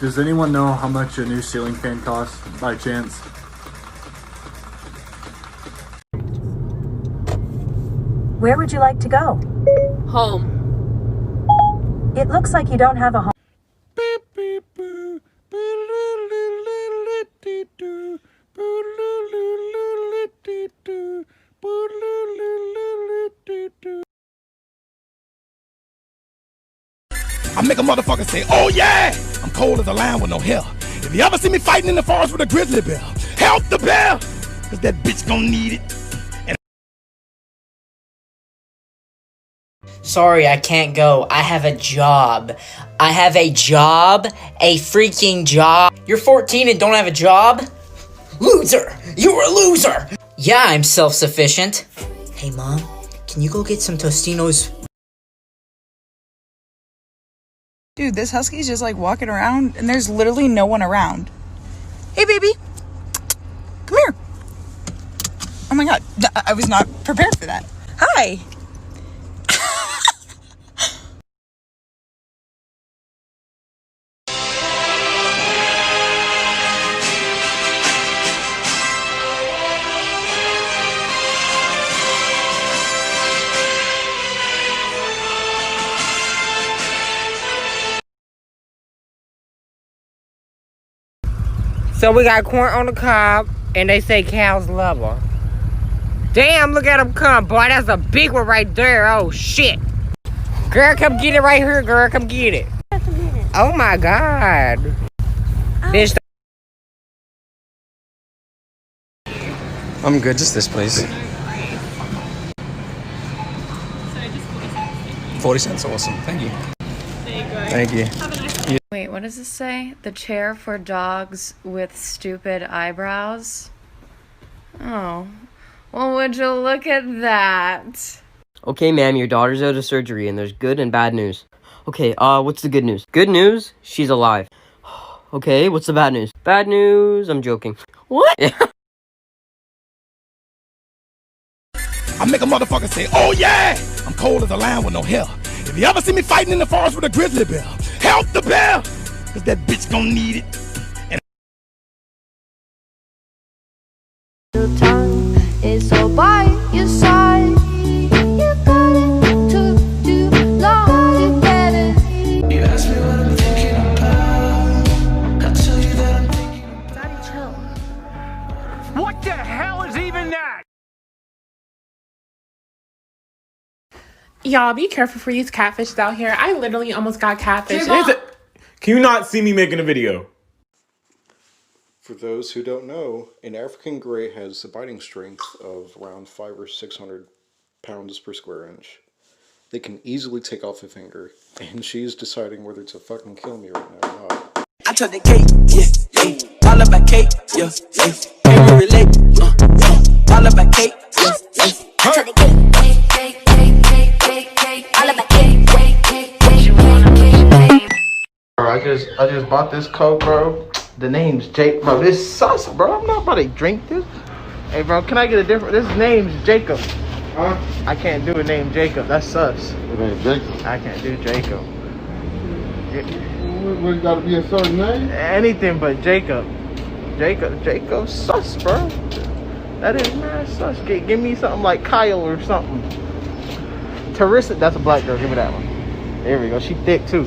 Does anyone know how much a new ceiling fan costs by chance? Where would you like to go? Home. It looks like you don't have a home. I make a motherfucker say, oh yeah, I'm cold as a lion with no hair. If you ever see me fighting in the forest with a grizzly bear, help the bear, cause that bitch gonna need it. Sorry, I can't go. I have a job. I have a job? A freaking job? You're 14 and don't have a job? Loser! You're a loser! Yeah, I'm self-sufficient. Hey, Mom, can you go get some Tostinos? Dude, this husky's just like walking around and there's literally no one around. Hey, baby. Come here. Oh my God. I was not prepared for that. Hi. So we got corn on the cob, and they say cows love her. Damn, look at them come, boy. That's a big one right there. Oh, shit. Girl, come get it right here, girl. Come get it. Oh, my God. Bitch. I'm good, just this, please. 40 cents, awesome. Thank you. Thank you. Wait, what does this say? The chair for dogs with stupid eyebrows? Oh. Well, would you look at that? Okay, ma'am, your daughter's out of surgery, and there's good and bad news. Okay, what's the good news? Good news? She's alive. Okay, what's the bad news? Bad news? I'm joking. What? I make a motherfucker say, oh yeah, I'm cold as a lion with no hair. If you ever see me fighting in the forest with a grizzly bear, help the bear, cause that bitch gonna need it. Your tongue is so by your side. You got it, took too long to get it. You ask me what I'm thinking about, I tell you that I'm thinking about. Daddy, chill. What the hell is even that? Y'all be careful for these catfishes out here. I literally almost got catfish. Can you not see me making a video? For those who don't know, an African Grey has a biting strength of around 500 or 600 pounds per square inch. They can easily take off a finger, and she's deciding whether to fucking kill me right now or not. I took the cake, yeah, all about cake, yeah, can we relate, all about cake, yeah, I took the cake. Bro, I just bought this Coke, bro. The name's Jake, bro. This sus, bro. I'm not about to drink this. Hey, bro, can I get a different? This name's Jacob. Huh? I can't do a name Jacob. That's sus. It ain't Jacob. I can't do Jacob. What, got to be a certain name? Anything but Jacob. Jacob sus, bro. That is mad sus. Give me something like Kyle or something. Teresa, that's a black girl. Give me that one. There we go. She thick too.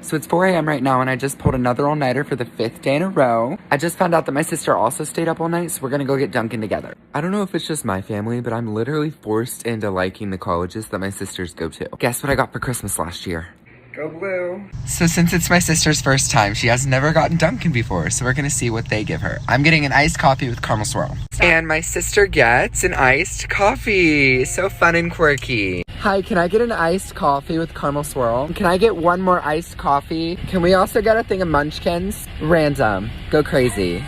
So it's 4 a.m. right now, and I just pulled another all-nighter for the 5th day in a row. I just found out that my sister also stayed up all night, so we're gonna go get Dunkin' together. I don't know if it's just my family, but I'm literally forced into liking the colleges that my sisters go to. Guess what I got for Christmas last year? Go blue. So since it's my sister's first time, she has never gotten Dunkin' before, so we're gonna see what they give her. I'm getting an iced coffee with caramel swirl. And my sister gets an iced coffee. So fun and quirky. Hi, can I get an iced coffee with caramel swirl? Can I get one more iced coffee? Can we also get a thing of munchkins? Random. Go crazy.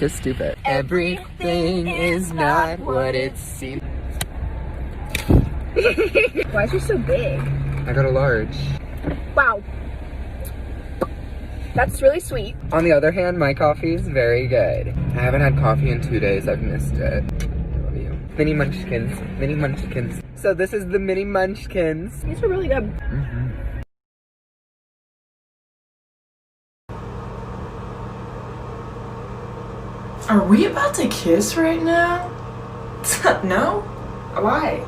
Go stupid. Everything is not what it seems. Why is you so big? I got a large. Wow. That's really sweet. On the other hand, my coffee is very good. I haven't had coffee in 2 days. I've missed it. I love you. Mini munchkins. Mini munchkins. So this is the mini munchkins. These are really good. Mm-hmm. Are we about to kiss right now? No? Why?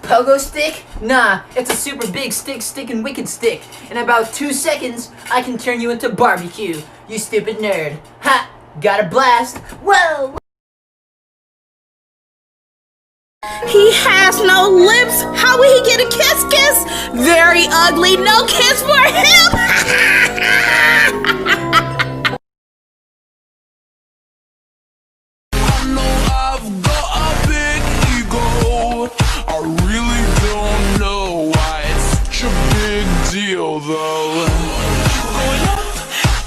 Pogo stick? Nah, it's a super big stick, stickin' wicked stick. In about 2 seconds, I can turn you into barbecue, you stupid nerd. Ha! Got a blast. Whoa! He has no lips. How will he get a kiss? Very ugly. No kiss for him. I've got a big ego. I really don't know why it's such a big deal, though. Going up,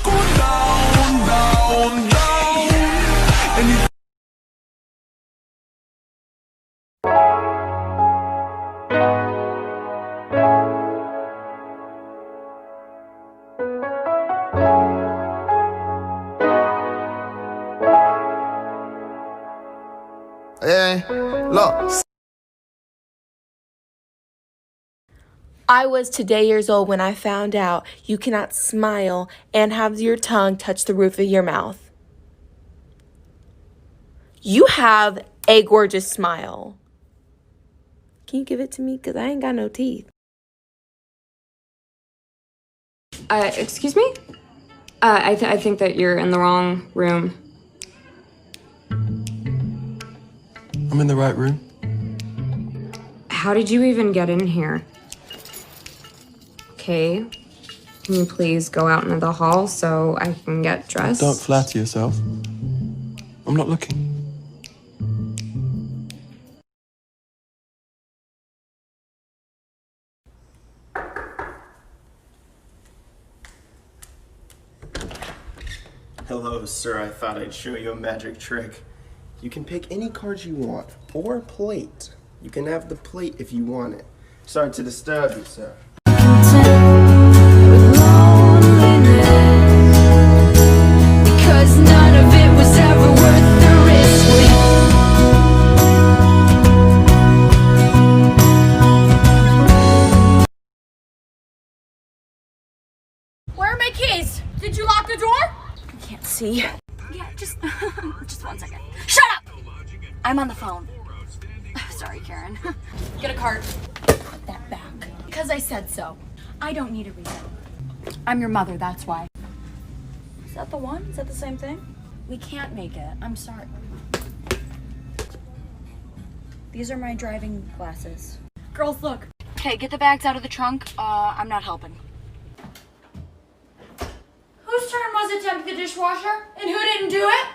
going down, down, down. And you Hey, look. I was today years old when I found out you cannot smile and have your tongue touch the roof of your mouth. You have a gorgeous smile. Can you give it to me? Because I ain't got no teeth. Excuse me? I think that you're in the wrong room. I'm in the right room. How did you even get in here? Okay. Can you please go out into the hall so I can get dressed? Don't flatter yourself. I'm not looking. Hello, sir. I thought I'd show you a magic trick. You can pick any card you want, or plate. You can have the plate if you want it. Sorry to disturb you, sir. Because none of it was ever worth the risk. Where are my keys? Did you lock the door? I can't see. Yeah, just 1 second. Shut up! I'm on the phone. Sorry, Karen. Get a card. Put that back. Because I said so. I don't need a reason. I'm your mother, that's why. Is that the one? Is that the same thing? We can't make it. I'm sorry. These are my driving glasses. Girls, look. Okay, get the bags out of the trunk. I'm not helping. Whose turn was it to empty the dishwasher? And who didn't do it?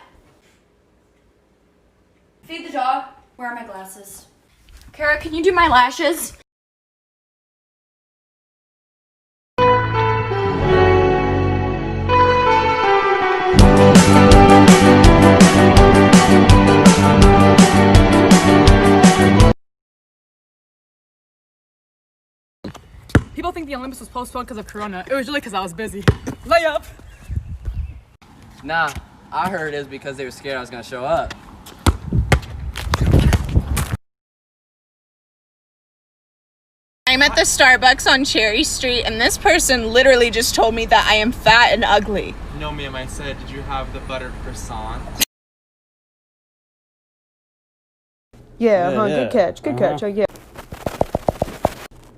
Feed the dog. Where are my glasses? Kara, can you do my lashes? People think the Olympics was postponed because of Corona. It was really because I was busy. Layup! Nah, I heard it was because they were scared I was gonna show up. I'm at the Starbucks on Cherry Street, and this person literally just told me that I am fat and ugly. No, ma'am, I said, did you have the buttered croissant? Yeah, good catch, good catch. Oh, yeah.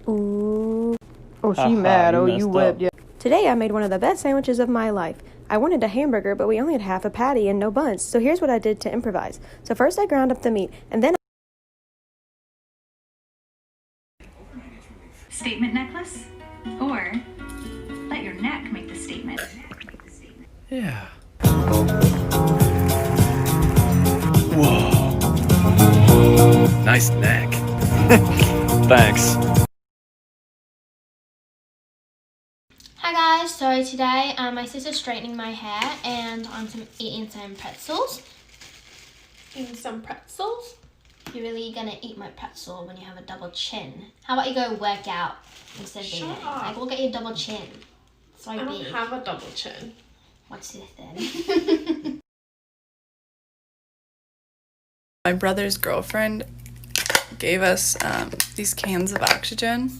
Ooh. Oh, she mad. Oh, you whipped. Yeah. Today, I made one of the best sandwiches of my life. I wanted a hamburger, but we only had half a patty and no buns. So here's what I did to improvise. So first, I ground up the meat, and then Statement necklace? Or let your neck make the statement. Yeah. Whoa. Nice neck. Thanks. Hi guys, so today my sister's straightening my hair and I'm eating some pretzels. Eating some pretzels? You're really gonna eat my pretzel when you have a double chin. How about you go work out instead of eating? Like, we'll get you a double chin. So I don't big. have a double chin. What's this then? My brother's girlfriend gave us these cans of oxygen.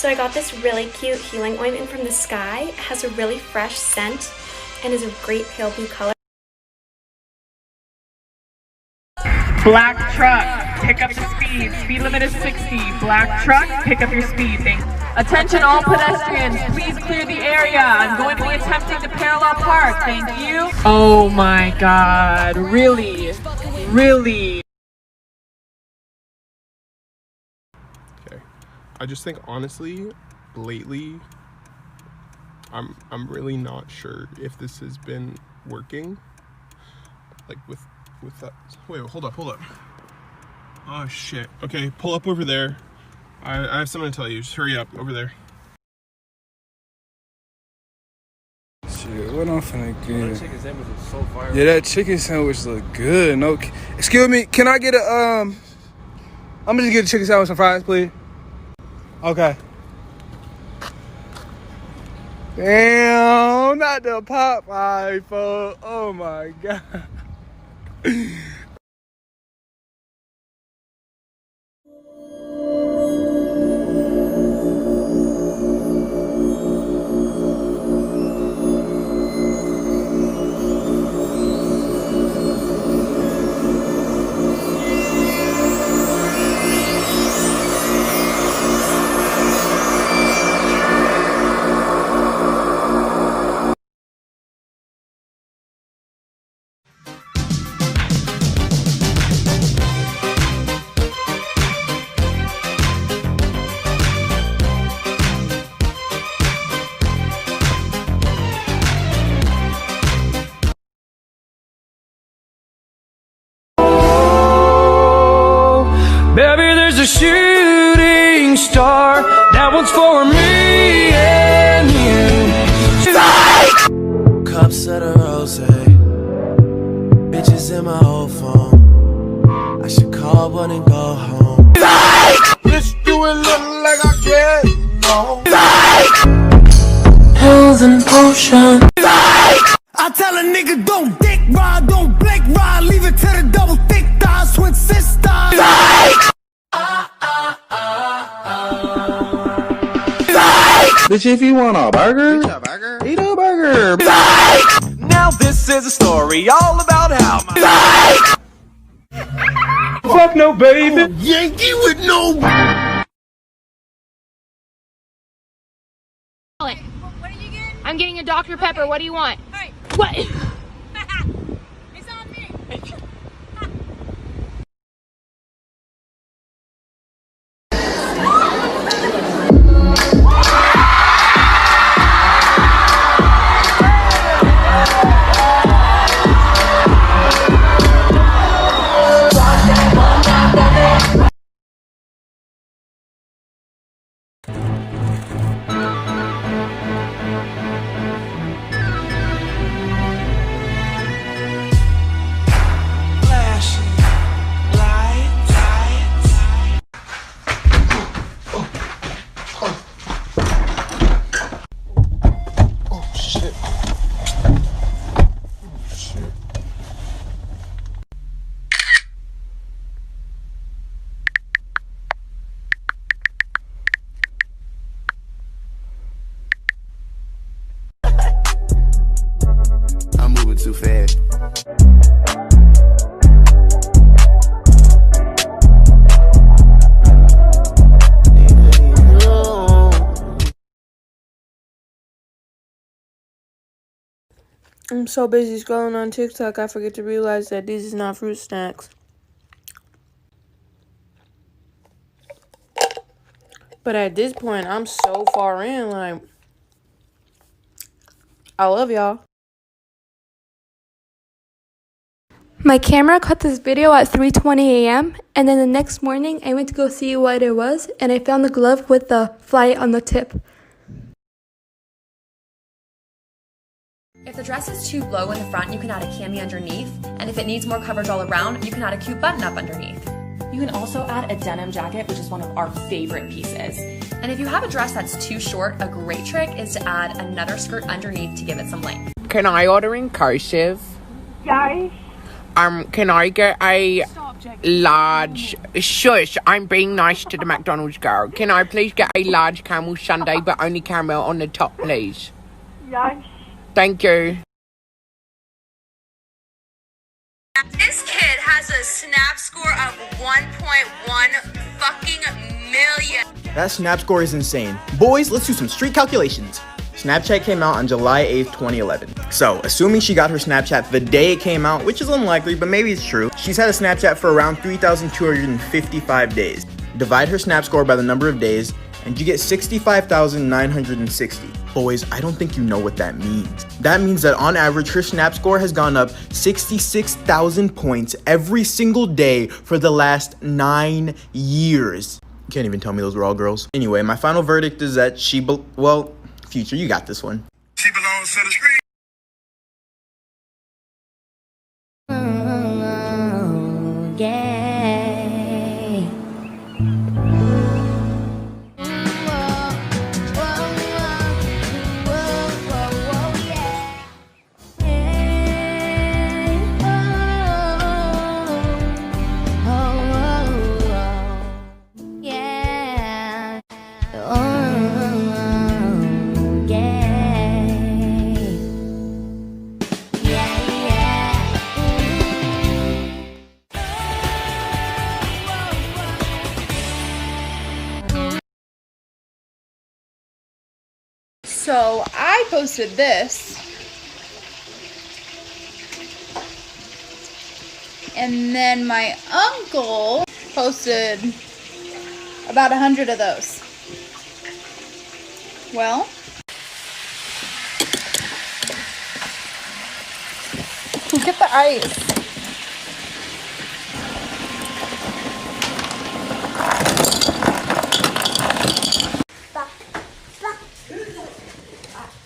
So I got this really cute healing ointment from the Sky. It has a really fresh scent and is a great pale blue color. Black truck, pick up your speed. Speed limit is 60. Black truck, pick up your speed. Attention all pedestrians, please clear the area. I'm going to be attempting to parallel park. Thank you. Oh my God, really? Really? Okay. I just think honestly, lately, I'm really not sure if this has been working. Like with that. Wait, hold up. Oh shit. Okay, pull up over there. I have something to tell you. Just hurry up over there. Shit, what I'm finna get? That chicken sandwich was so fire. Yeah, that chicken sandwich look good. No, excuse me, can I get a I'm gonna just get a chicken sandwich and fries, please. Okay. Damn, not the Popeye, folks. Oh my God. Baby, there's a shooting star. That one's for me and you. Cups of the rose, bitches in my old phone. I should call one and go home. Bitch, you ain't looking like I care. No. Pills and potion. I tell a nigga don't dick ride, don't blink ride, leave it to the double thick thighs, twin sisters. Bitch, if you want a burger, eat a burger. Now this is a story all about how Fuck no, baby. Yankee with no. I'm getting a Dr. Pepper. What do you want? Hey. What? It's on me. I'm moving too fast. I'm so busy scrolling on TikTok, I forget to realize that these is not fruit snacks. But at this point, I'm so far in, like, I love y'all. My camera caught this video at 3:20 a.m. and then the next morning I went to go see what it was and I found the glove with the fly on the tip. If the dress is too low in the front, you can add a cami underneath, and if it needs more coverage all around, you can add a cute button up underneath. You can also add a denim jacket, which is one of our favorite pieces. And if you have a dress that's too short, a great trick is to add another skirt underneath to give it some length. Can I order in cursive? Guys. Can I get a Large. Shush, I'm being nice to the McDonald's girl. Can I please get a large caramel sundae, but only caramel on the top, please? Yes. Thank you. This kid has a snap score of 1.1 fucking million. That snap score is insane. Boys, let's do some street calculations. Snapchat came out on July 8th, 2011. So, assuming she got her Snapchat the day it came out, which is unlikely, but maybe it's true, she's had a Snapchat for around 3,255 days. Divide her snap score by the number of days, and you get 65,960. Boys, I don't think you know what that means. That means that on average, her snap score has gone up 66,000 points every single day for the last 9 years. You can't even tell me those were all girls. Anyway, my final verdict is that well, Future, you got this one. She belongs to the street. So I posted this, and then my uncle posted about 100 of those. Well, get the ice.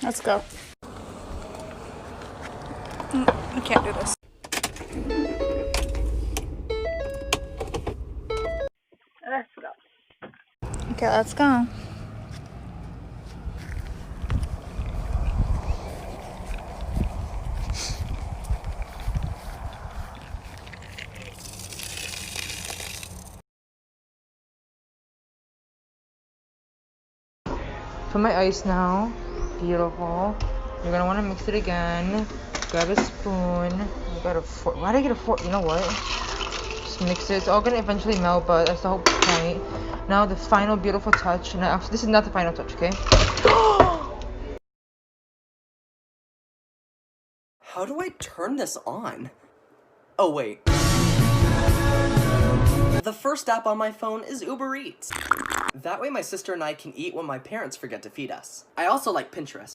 Let's go. I can't do this. Let's go. Okay, let's go. Put my ice now. Beautiful. You're gonna want to mix it again. Grab a spoon. I got a fork. Why did I get a fork? You know what? Just mix it. It's all gonna eventually melt, but that's the whole point. Now the final beautiful touch. Now this is not the final touch, okay? How do I turn this on? Oh wait. The first app on my phone is Uber Eats. That way my sister and I can eat when my parents forget to feed us. I also like Pinterest.